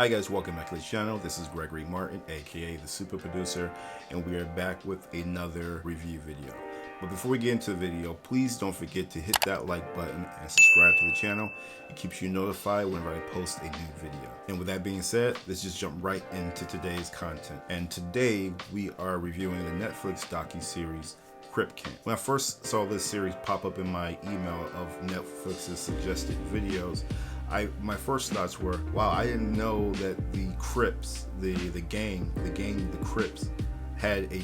Hi guys, welcome back to the channel. This is Gregory Martin, aka the Super Producer, and we are back with another review video. But before we get into the video, please don't forget to hit that like button and subscribe to the channel. It keeps you notified whenever I post a new video. And with that being said, let's just jump right into today's content. And today we are reviewing the Netflix docu-series Crip. When I first saw this series pop up in my email of Netflix's suggested videos, my first thoughts were, wow, I didn't know that the Crips, the Crips, had a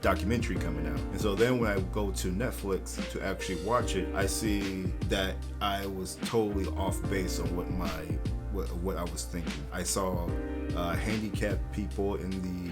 documentary coming out. And so then when I go to Netflix to actually watch it, I see that I was totally off base on what I was thinking. I saw handicapped people in the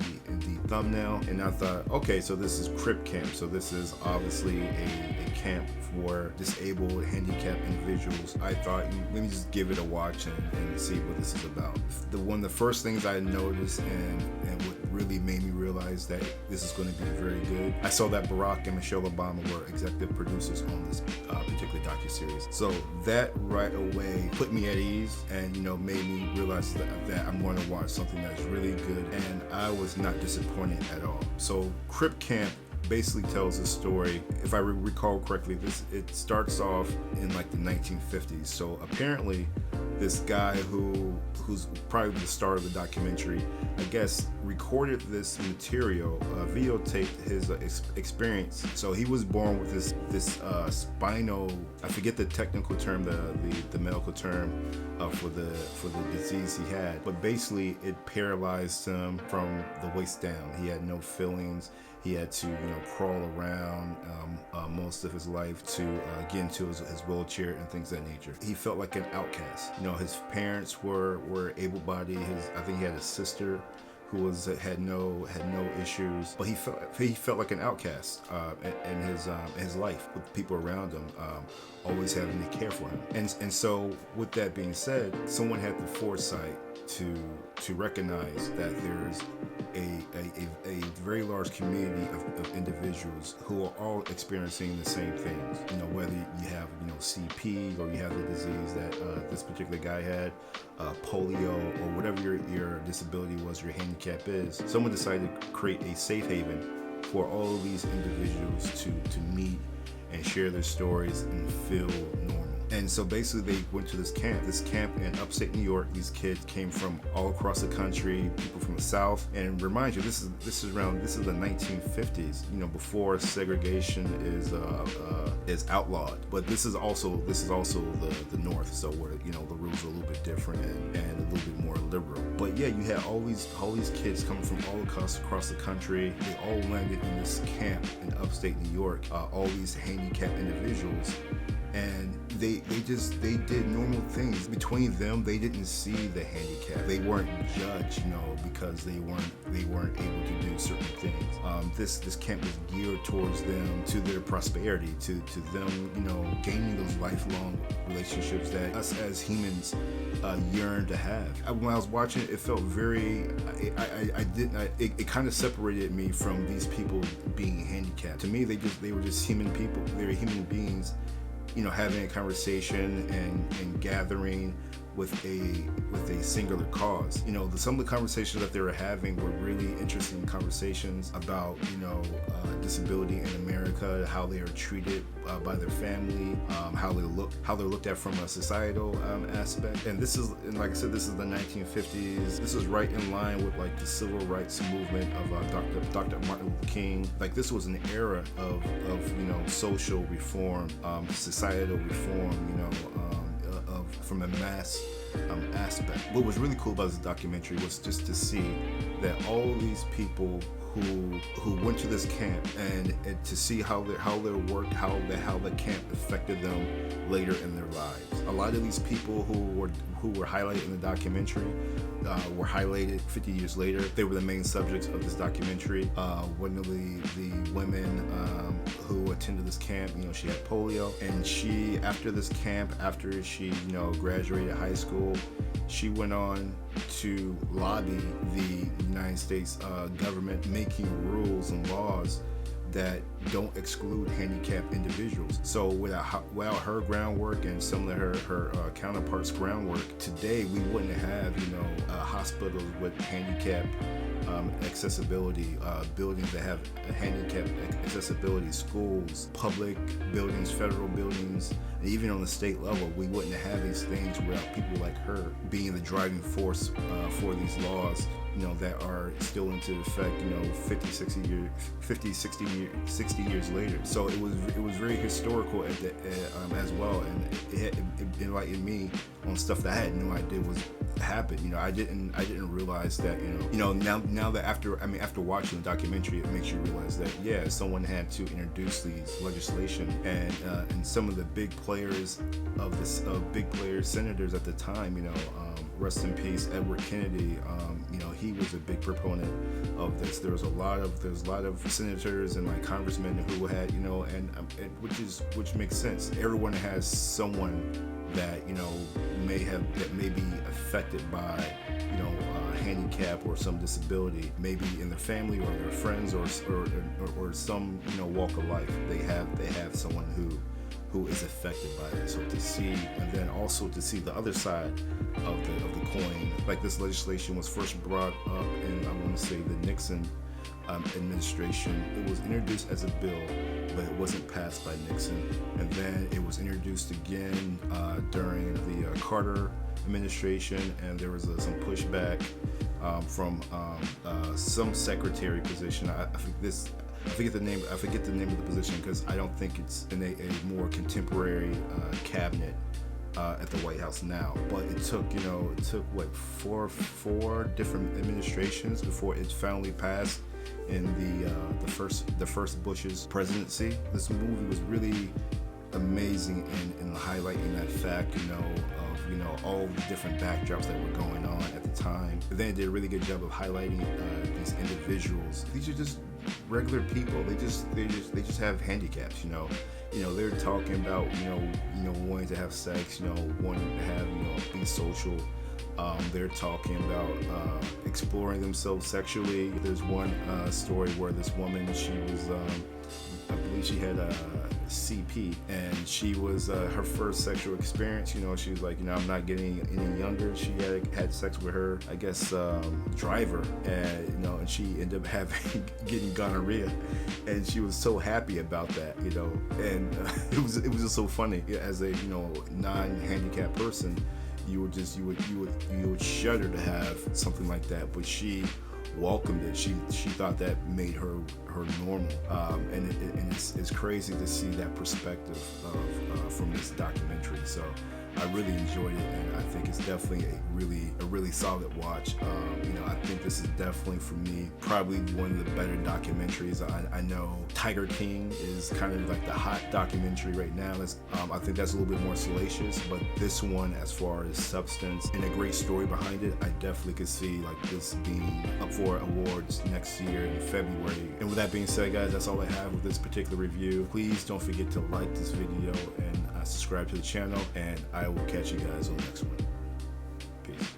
thumbnail, and I thought, okay, so this is Crip Camp. So this is obviously a camp for disabled, handicapped individuals. I thought, let me just give it a watch and see what this is about. One of the first things I noticed and what really made me realize that this is going to be very good, I saw that Barack and Michelle Obama were executive producers on this particular docuseries. So that right away put me at ease and, made me realize that I'm going to watch something that's really good, and I was not disappointed at all. So Crip Camp basically tells a story, if I recall correctly, it starts off in like the 1950s. So apparently this guy who's probably the star of the documentary, I guess, recorded this material, videotaped his experience. So he was born with this spinal, I forget the technical term, the medical term for the disease he had, but basically it paralyzed him from the waist down. He had no feelings. He had to, crawl around most of his life to get into his wheelchair and things of that nature. He felt like an outcast. His parents were able-bodied. I think he had a sister who had no issues, but he felt like an outcast in his life, with people around him always having to care for him. And so with that being said, someone had the foresight to recognize that there's a very large community of individuals who are all experiencing the same things. Whether you have CP, or you have the disease that this particular guy had, polio, or whatever your disability was, your handicap is, someone decided to create a safe haven for all of these individuals to meet and share their stories and feel normal. And so basically they went to this camp in upstate New York. These kids came from all across the country, people from the South. And remind you, this is the 1950s, before segregation is outlawed. But this is also the North, so where the rules are a little bit different and a little bit more liberal. But yeah, you had all these kids coming from all across the country. They all landed in this camp in upstate New York. All these handicapped individuals. And they did normal things. Between them, they didn't see the handicap. They weren't judged, because they weren't able to do certain things. This camp was geared towards them, to their prosperity, to them, gaining those lifelong relationships that us as humans yearn to have. When I was watching it, it felt very, it kind of separated me from these people being handicapped. To me, they were just human people. They were human beings, having a conversation and gathering with a singular cause. Some of the conversations that they were having were really interesting conversations about, disability in America, how they are treated by their family, how they're looked at from a societal aspect. And like I said, this is the 1950s. This is right in line with like the civil rights movement of Dr. Martin Luther King. Like, this was an era of social reform, societal reform, from a mass aspect. What was really cool about this documentary was just to see that all these people who went to this camp and to see how their work, how the camp affected them later in their lives. A lot of these people who were highlighted in the documentary were highlighted 50 years later. They were the main subjects of this documentary. One of the women who attended this camp, she had polio, and after she graduated high school, she went on to lobby the United States government, making rules and laws that don't exclude handicapped individuals. So without her groundwork and some of her counterparts' groundwork, today we wouldn't have, you know, hospitals with handicapped accessibility, buildings that have handicapped accessibility, schools, public buildings, federal buildings, and even on the state level, we wouldn't have these things without people like her being the driving force for these laws, you know, that are still into effect, you know, 50, 60 years later. So it was very historical as well, and it enlightened me on stuff that I had no idea was happened. You know, I didn't realize that, you know, now that after watching the documentary, it makes you realize that, yeah, someone had to introduce these legislation, and some of the big players senators at the time, you know, rest in peace, Edward Kennedy. You know, he was a big proponent of this. There's a lot of senators and like congressmen who had, you know, and which makes sense. Everyone has someone that, you know, may be affected by, you know, handicap or some disability, maybe in their family or their friends or some, you know, walk of life. They have someone who is affected by it. So to see, and then also to see the other side of the coin, like this legislation was first brought up in, I want to say, the Nixon administration. It was introduced as a bill, but it wasn't passed by Nixon. And then it was introduced again during the Carter administration, and there was some pushback from some secretary position. I forget the name of the position, because I don't think it's in a more contemporary cabinet at the White House now. But it took what, four different administrations before it finally passed in the first Bush's presidency. This movie was really amazing in highlighting that fact, you know, of, you know, all the different backdrops that were going on at the time. But then it did a really good job of highlighting these individuals. These are just regular people. They just have handicaps, you know. You know, they're talking about, you know, wanting to have sex, you know, wanting to have, you know, be social. They're talking about exploring themselves sexually. There's one story where this woman, she was, I believe she had a CP, and she was her first sexual experience. You know, she was like, you know, I'm not getting any younger. She had sex with her, I guess, driver, and you know, and she ended up getting gonorrhea, and she was so happy about that, you know, and it was just so funny. As a, you know, non-handicapped person, you would shudder to have something like that, but she welcomed it. She thought that made her normal, and it's crazy to see that perspective from this documentary. So I really enjoyed it, and I think it's definitely a really solid watch. You know, I think this is definitely, for me, probably one of the better documentaries. I know Tiger King is kind of like the hot documentary right now. I think that's a little bit more salacious, but this one, as far as substance and a great story behind it, I definitely could see like this being up for awards next year in February. And with that being said, guys, that's all I have with this particular review. Please don't forget to like this video and subscribe to the channel, and I will catch you guys on the next one. Peace.